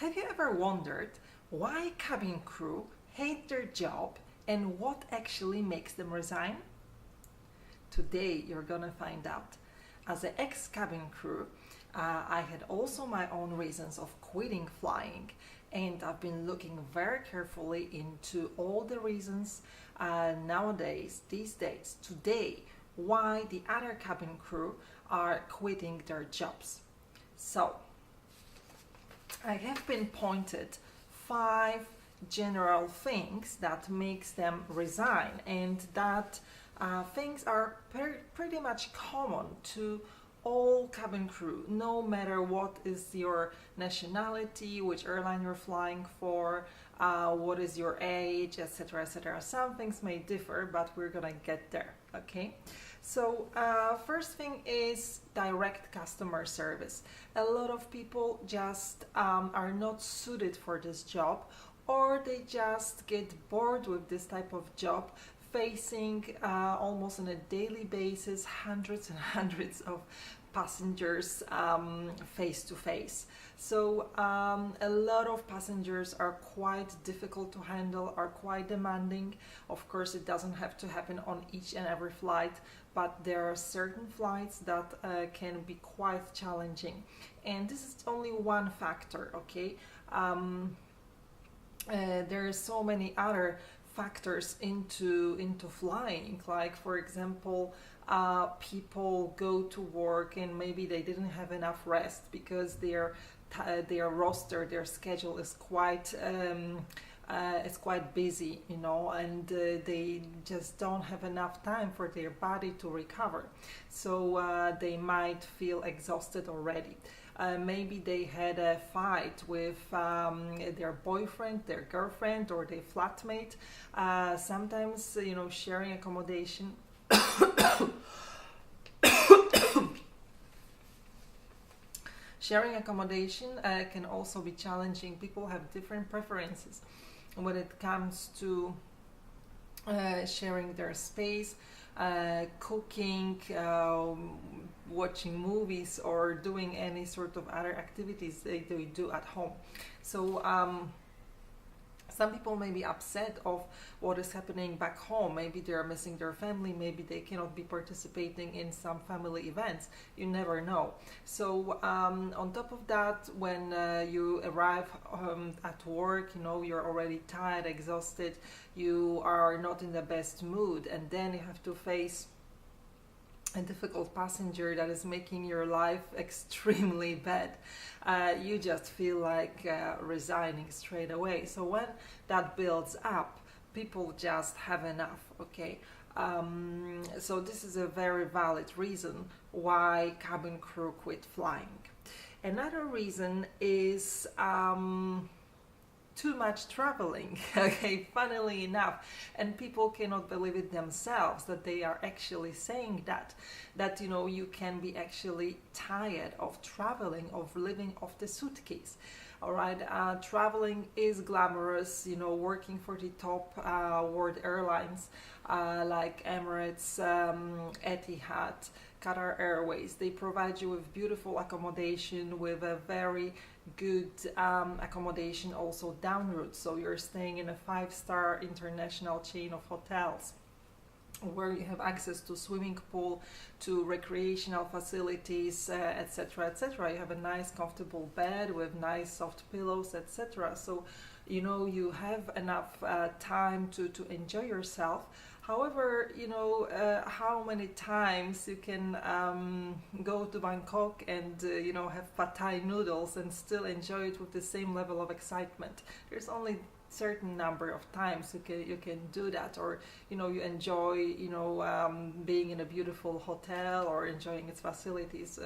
Have you ever wondered why cabin crew hate their job and what actually makes them resign? Today you're gonna find out. As an ex-cabin crew, I had also my own reasons of quitting flying, and I've been looking very carefully into all the reasons nowadays, these days, today, why the other cabin crew are quitting their jobs. So, I have been pointed 5 general things that makes them resign, and that things are pretty much common to all cabin crew, no matter what is your nationality, which airline you're flying for, what is your age, etc., etc. Some things may differ, but we're gonna get there. Okay, so first thing is direct customer service. A lot of people just are not suited for this job, or they just get bored with this type of job, facing almost on a daily basis hundreds and hundreds of passengers face to face. So a lot of passengers are quite difficult to handle, are quite demanding. Of course, it doesn't have to happen on each and every flight, but there are certain flights that can be quite challenging. And this is only one factor, okay? There are so many other factors into flying, like for example, people go to work and maybe they didn't have enough rest because their roster, their schedule is quite busy, you know, and they just don't have enough time for their body to recover. So they might feel exhausted already. Maybe they had a fight with their boyfriend, their girlfriend, or their flatmate. Sometimes, you know, sharing accommodation sharing accommodation can also be challenging. People have different preferences when it comes to sharing their space, cooking, watching movies, or doing any sort of other activities they do at home. So some people may be upset of what is happening back home. Maybe they are missing their family, maybe they cannot be participating in some family events. You never know. So on top of that, when you arrive at work, you know, you're already tired, exhausted, you are not in the best mood, and then you have to face a difficult passenger that is making your life extremely bad. You just feel like resigning straight away. So when that builds up, people just have enough, okay? So this is a very valid reason why cabin crew quit flying. Another reason is too much traveling, okay, funnily enough, and people cannot believe it themselves that they are actually saying that you know, you can be actually tired of traveling, of living off the suitcase. All right, traveling is glamorous, you know, working for the top world airlines like Emirates, Etihad, Qatar Airways. They provide you with beautiful accommodation, with a very good accommodation also down route. So you're staying in a 5-star international chain of hotels where you have access to swimming pool, to recreational facilities, etc., etc. You have a nice comfortable bed with nice soft pillows, etc. So you know, you have enough time to enjoy yourself. However, you know, how many times you can go to Bangkok and you know, have pad thai noodles and still enjoy it with the same level of excitement? There's only certain number of times you can do that, or you know, you enjoy, you know, being in a beautiful hotel or enjoying its facilities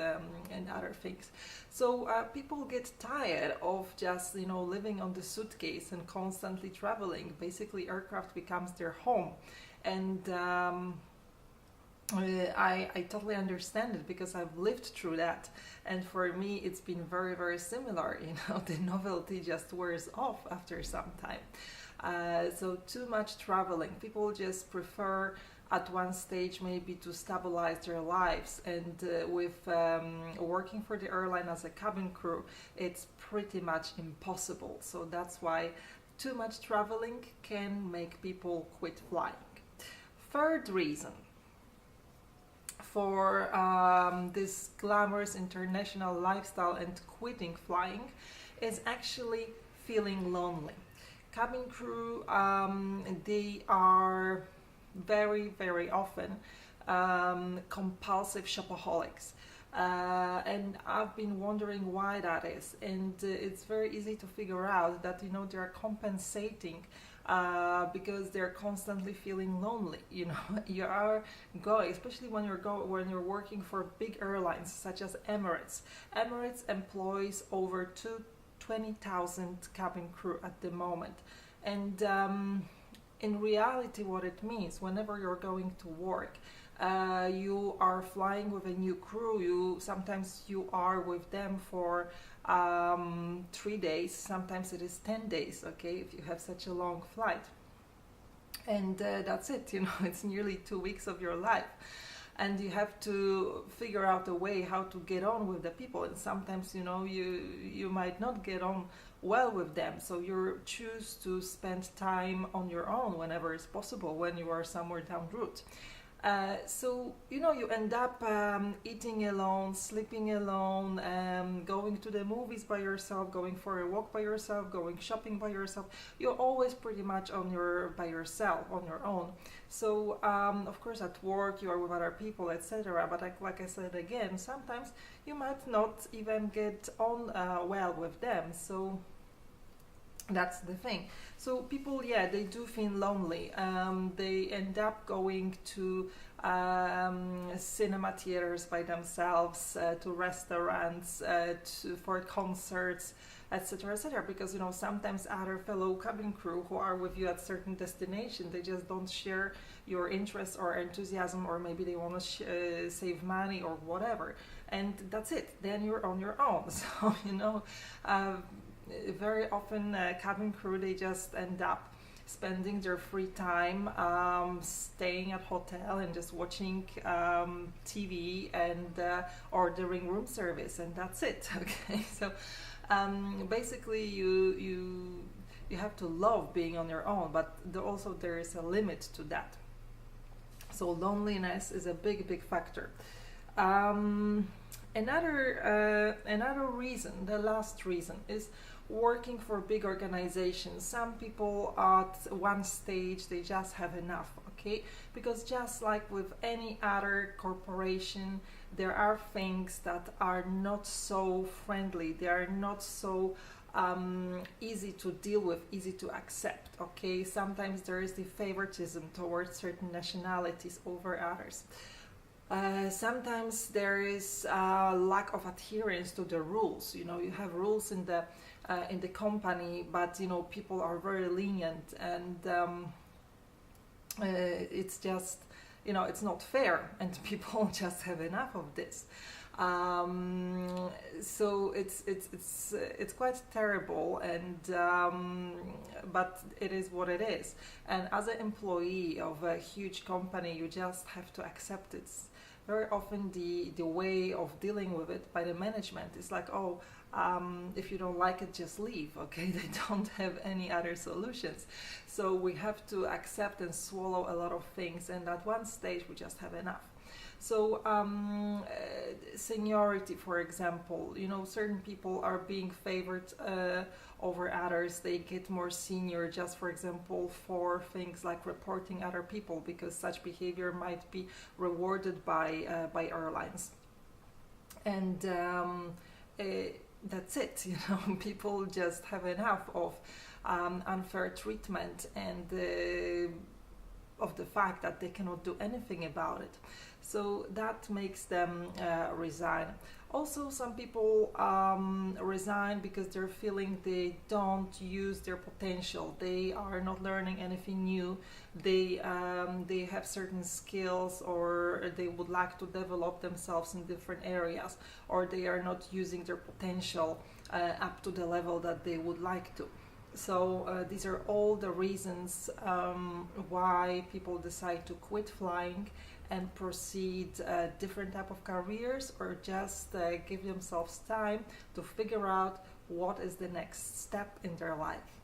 and other things. So people get tired of just, you know, living on the suitcase and constantly traveling. Basically, aircraft becomes their home. And I totally understand it, because I've lived through that, and for me it's been very, very similar. You know, the novelty just wears off after some time. So too much traveling, people just prefer at one stage maybe to stabilize their lives. And with working for the airline as a cabin crew, it's pretty much impossible. So that's why too much traveling can make people quit flying. Third reason for this glamorous international lifestyle and quitting flying is actually feeling lonely. Cabin crew, they are very often compulsive shopaholics. And I've been wondering why that is. And it's very easy to figure out that, you know, they're compensating because they're constantly feeling lonely. You know, you are going, especially when when you're working for big airlines such as Emirates. Emirates employs over 20,000 cabin crew at the moment. And in reality, what it means, whenever you're going to work, you are flying with a new crew. Sometimes you are with them for 3 days, sometimes it is 10 days, okay, if you have such a long flight. And that's it, you know, it's nearly 2 weeks of your life. And you have to figure out a way how to get on with the people. And sometimes, you know, you might not get on well with them. So you choose to spend time on your own whenever it's possible, when you are somewhere down route. So, you know, you end up eating alone, sleeping alone, going to the movies by yourself, going for a walk by yourself, going shopping by yourself. You're always pretty much by yourself, on your own. So, of course, at work you are with other people, etc. But like I said again, sometimes you might not even get on well with them. So that's the thing. So people, yeah, they do feel lonely. They end up going to cinema theaters by themselves, to restaurants, for concerts, etc., etc. Because, you know, sometimes other fellow cabin crew who are with you at certain destination, they just don't share your interest or enthusiasm, or maybe they want to save money or whatever, and that's it. Then you're on your own. So, you know, very often cabin crew, they just end up spending their free time staying at hotel and just watching TV and ordering room service, and that's it. Okay, so basically you have to love being on your own, but also there is a limit to that. So loneliness is a big factor. Another reason, the last reason, is working for big organizations. Some people at one stage, they just have enough, okay? Because just like with any other corporation, there are things that are not so friendly, they are not so easy to deal with, easy to accept, okay? Sometimes there is the favoritism towards certain nationalities over others. Sometimes there is lack of adherence to the rules. You know, you have rules in the company, but, you know, people are very lenient, and it's just, you know, it's not fair, and people just have enough of this. So it's quite terrible, and but it is what it is. And as an employee of a huge company, you just have to accept it. Very often the way of dealing with it by the management is like, oh, if you don't like it, just leave, okay? They don't have any other solutions. So we have to accept and swallow a lot of things, and at one stage we just have enough. So seniority, for example, you know, certain people are being favored over others. They get more senior just, for example, for things like reporting other people, because such behavior might be rewarded by airlines. And that's it, you know, people just have enough of unfair treatment and of the fact that they cannot do anything about it. So that makes them resign. Also, some people resign because they're feeling they don't use their potential. They are not learning anything new. They have certain skills, or they would like to develop themselves in different areas, or they are not using their potential up to the level that they would like to. So these are all the reasons why people decide to quit flying and proceed different type of careers, or just give themselves time to figure out what is the next step in their life.